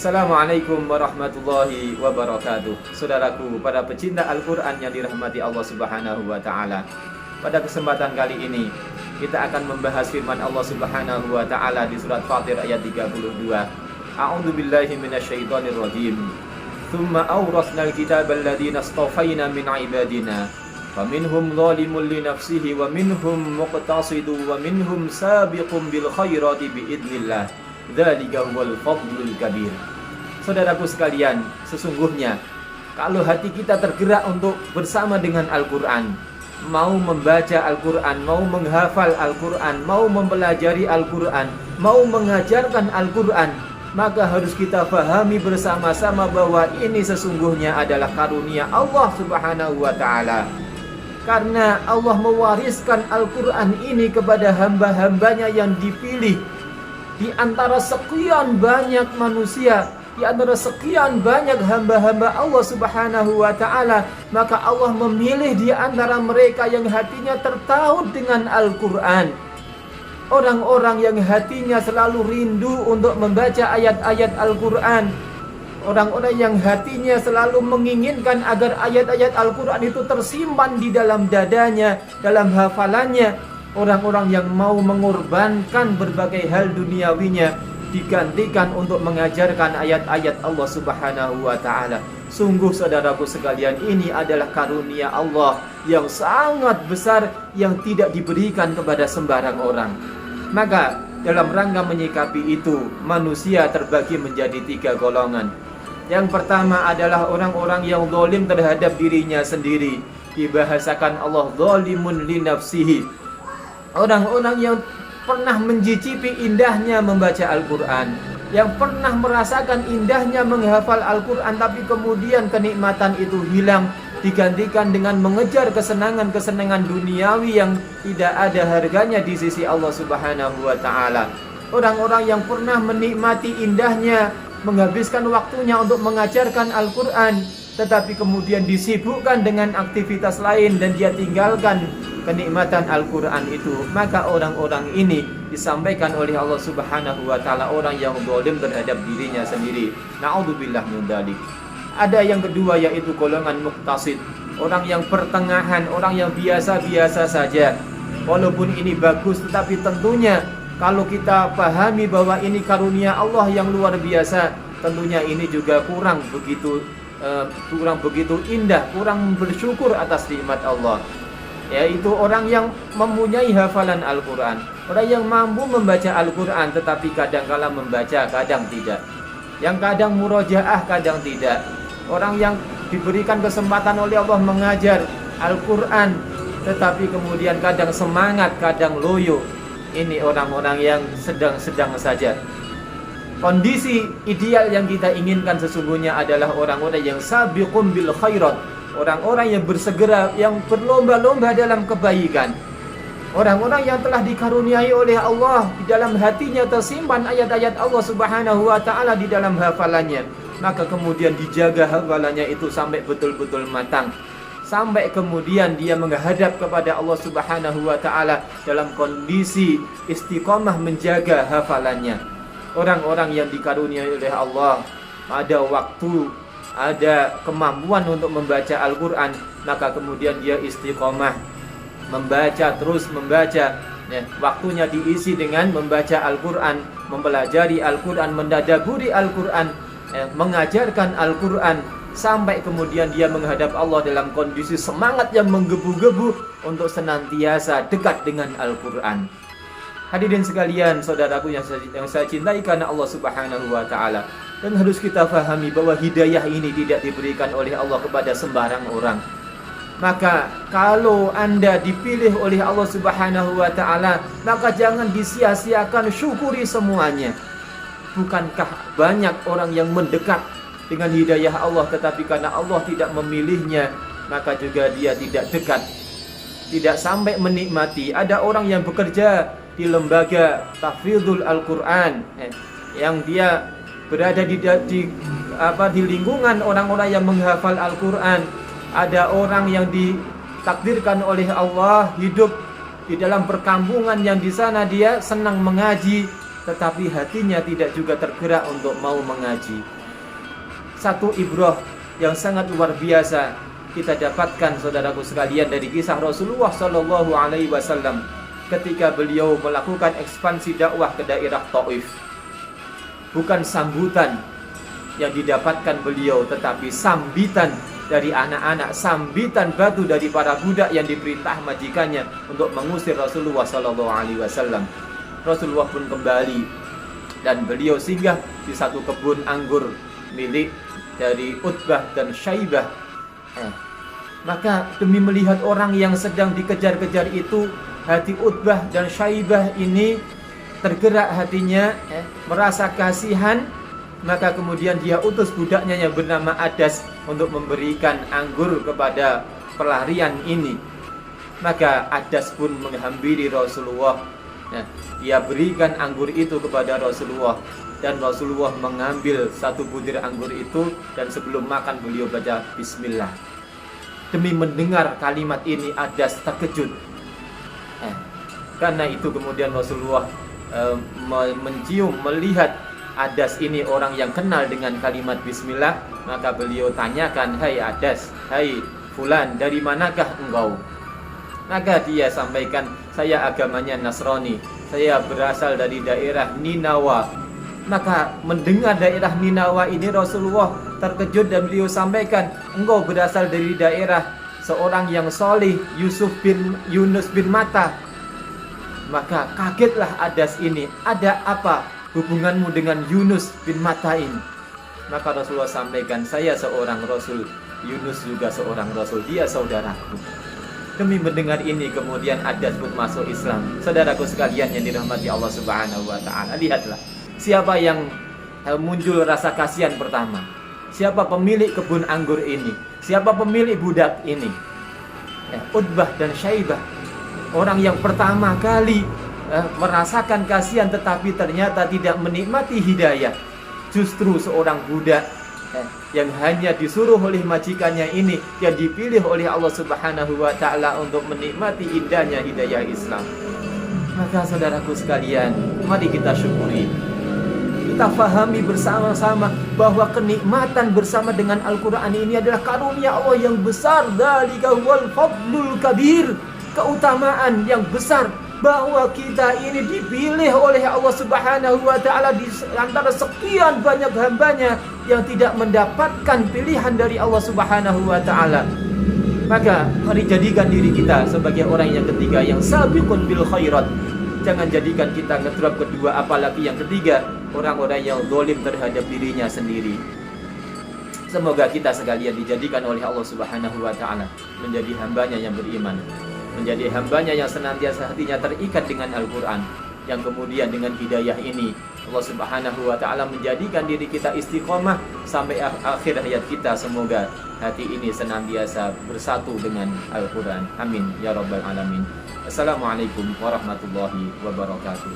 Assalamualaikum warahmatullahi wabarakatuh. Saudaraku, para pecinta Al-Quran yang dirahmati Allah Subhanahu wa Ta'ala, pada kesempatan kali ini kita akan membahas firman Allah Subhanahu wa Ta'ala di surat Fatir ayat 32. A'udzu billahi minasyaitonir rajim. Tsumma awrasnal kitaba alladziina istafayna min 'ibadina faminhum zalimun li nafsihi wa minhum muqtasidun wa minhum sabiqun bil khairati biidznillah. Dzalika huwal fadlul kabir. Saudaraku sekalian, sesungguhnya kalau hati kita tergerak untuk bersama dengan Al-Quran, mau membaca Al-Quran, mau menghafal Al-Quran, mau mempelajari Al-Quran, mau mengajarkan Al-Quran, maka harus kita pahami bersama-sama bahwa ini sesungguhnya adalah karunia Allah Subhanahu wa Ta'ala. Karena Allah mewariskan Al-Quran ini kepada hamba-hambanya yang dipilih di antara sekian banyak manusia, di antara sekian banyak hamba-hamba Allah Subhanahu wa Ta'ala, maka Allah memilih di antara mereka yang hatinya tertaut dengan Al-Quran, orang-orang yang hatinya selalu rindu untuk membaca ayat-ayat Al-Quran, orang-orang yang hatinya selalu menginginkan agar ayat-ayat Al-Quran itu tersimpan di dalam dadanya, dalam hafalannya. Orang-orang yang mau mengorbankan berbagai hal duniawinya digantikan untuk mengajarkan ayat-ayat Allah Subhanahu wa Ta'ala. Sungguh saudaraku sekalian, ini adalah karunia Allah yang sangat besar yang tidak diberikan kepada sembarang orang. Maka dalam rangka menyikapi itu, manusia terbagi menjadi 3 golongan. Yang pertama adalah orang-orang yang zalim terhadap dirinya sendiri. Dibahasakan Allah zalimun li nafsihi. Orang-orang yang pernah mencicipi indahnya membaca Al-Quran, yang pernah merasakan indahnya menghafal Al-Quran, tapi kemudian kenikmatan itu hilang, digantikan dengan mengejar kesenangan-kesenangan duniawi yang tidak ada harganya di sisi Allah Subhanahu wa Ta'ala. Orang-orang yang pernah menikmati indahnya menghabiskan waktunya untuk mengajarkan Al-Quran, tetapi kemudian disibukkan dengan aktivitas lain dan dia tinggalkan kenikmatan Al-Quran itu, maka orang-orang ini disampaikan oleh Allah Subhanahu wa Ta'ala orang yang zalim terhadap dirinya sendiri. Na'udzubillah min dzalik. Ada yang kedua, yaitu golongan muqtasid, orang yang pertengahan, orang yang biasa-biasa saja. Walaupun ini bagus, tetapi tentunya kalau kita pahami bahwa ini karunia Allah yang luar biasa, tentunya ini juga kurang begitu indah, kurang bersyukur atas nikmat Allah. Yaitu orang yang mempunyai hafalan Al-Quran, orang yang mampu membaca Al-Quran, tetapi kadang-kala membaca, kadang tidak, yang kadang murojaah, kadang tidak. Orang yang diberikan kesempatan oleh Allah mengajar Al-Quran, tetapi kemudian kadang semangat, kadang loyo. Ini orang-orang yang sedang-sedang saja. Kondisi ideal yang kita inginkan sesungguhnya adalah orang-orang yang sabiqun bil khairat, orang-orang yang bersegera, yang berlomba-lomba dalam kebaikan. Orang-orang yang telah dikaruniai oleh Allah, di dalam hatinya tersimpan ayat-ayat Allah Subhanahu wa Ta'ala di dalam hafalannya. Maka kemudian dijaga hafalannya itu sampai betul-betul matang, sampai kemudian dia menghadap kepada Allah Subhanahu wa Ta'ala dalam kondisi istiqomah menjaga hafalannya. Orang-orang yang dikaruniai oleh Allah ada waktu, ada kemampuan untuk membaca Al-Quran, maka kemudian dia istiqomah membaca, terus membaca. Waktunya diisi dengan membaca Al-Quran, mempelajari Al-Quran, mendadaburi Al-Quran, mengajarkan Al-Quran, sampai kemudian dia menghadap Allah dalam kondisi semangat yang menggebu-gebu untuk senantiasa dekat dengan Al-Quran. Hadirin sekalian, saudaraku yang saya cintai karena Allah Subhanahu wa Ta'ala. Dan harus kita fahami bahwa hidayah ini tidak diberikan oleh Allah kepada sembarang orang. Maka kalau Anda dipilih oleh Allah Subhanahu wa Ta'ala, maka jangan disia-siakan, syukuri semuanya. Bukankah banyak orang yang mendekat dengan hidayah Allah, tetapi karena Allah tidak memilihnya, maka juga dia tidak dekat, tidak sampai menikmati. Ada orang yang bekerja di lembaga tahfidzul Al-Quran, yang dia berada di lingkungan orang-orang yang menghafal Al-Quran. Ada orang yang ditakdirkan oleh Allah hidup di dalam perkampungan yang di sana dia senang mengaji, tetapi hatinya tidak juga tergerak untuk mau mengaji. satu ibrah yang sangat luar biasa kita dapatkan, saudaraku sekalian, dari kisah Rasulullah Shallallahu Alaihi Wasallam ketika beliau melakukan ekspansi dakwah ke daerah Taif. Bukan sambutan yang didapatkan beliau, tetapi sambitan dari anak-anak, sambitan batu dari para budak yang diperintah majikannya untuk mengusir Rasulullah Shallallahu Alaihi Wasallam. Rasulullah pun kembali dan beliau singgah di satu kebun anggur milik dari Utbah dan Syaibah. Maka demi melihat orang yang sedang dikejar-kejar itu, hati Utbah dan Syaibah ini tergerak hatinya, merasa kasihan. Maka kemudian dia utus budaknya yang bernama Adas untuk memberikan anggur kepada pelarian ini. Maka Adas pun menghampiri Rasulullah. Dia berikan anggur itu kepada Rasulullah, dan Rasulullah mengambil satu butir anggur itu, dan sebelum makan beliau baca Bismillah. Demi mendengar kalimat ini Adas terkejut. Karena itu kemudian Rasulullah mencium, melihat Adas ini orang yang kenal dengan kalimat Bismillah. Maka beliau tanyakan, "Hai Adas, hai Fulan, dari manakah engkau?" Maka dia sampaikan, "Saya agamanya Nasrani, saya berasal dari daerah Ninawa." Maka mendengar daerah Ninawa ini Rasulullah terkejut dan beliau sampaikan, "Engkau berasal dari daerah seorang yang soleh, Yunus bin Matta." Maka kagetlah Adas ini, "Ada apa hubunganmu dengan Yunus bin Matta ini?" Maka Rasulullah sampaikan, "Saya seorang Rasul, Yunus juga seorang Rasul, dia saudaraku." Demi mendengar ini kemudian Adas pun masuk Islam. Saudaraku sekalian yang dirahmati Allah Subhanahu wa taala, lihatlah siapa yang muncul rasa kasihan pertama. Siapa pemilik kebun anggur ini? Siapa pemilik budak ini? Utbah dan Syaibah. Orang yang pertama kali merasakan kasihan tetapi ternyata tidak menikmati hidayah. Justru seorang budak yang hanya disuruh oleh majikannya ini, yang dipilih oleh Allah Subhanahu wa taala untuk menikmati indahnya hidayah Islam. Maka saudaraku sekalian, mari kita syukuri. Kita fahami bersama-sama bahwa kenikmatan bersama dengan Al-Quran ini adalah karunia Allah yang besar. Dzalika wal fadlul kabir, keutamaan yang besar, bahwa kita ini dipilih oleh Allah Subhanahu wa taala di antara sekian banyak hambanya yang tidak mendapatkan pilihan dari Allah Subhanahu wa taala. Maka mari jadikan diri kita sebagai orang yang ketiga yang sabiqun bil khairat. Jangan jadikan kita ngedrop kedua, apalagi yang ketiga, orang-orang yang zalim terhadap dirinya sendiri. Semoga kita sekalian dijadikan oleh Allah Subhanahu wa taala menjadi hambanya yang beriman, menjadi hambanya yang senantiasa hatinya terikat dengan Al-Quran, yang kemudian dengan hidayah ini Allah Subhanahu wa ta'ala menjadikan diri kita istiqomah sampai akhir hayat kita. Semoga hati ini senantiasa bersatu dengan Al-Quran. Amin ya rabbal alamin. Assalamualaikum warahmatullahi wabarakatuh.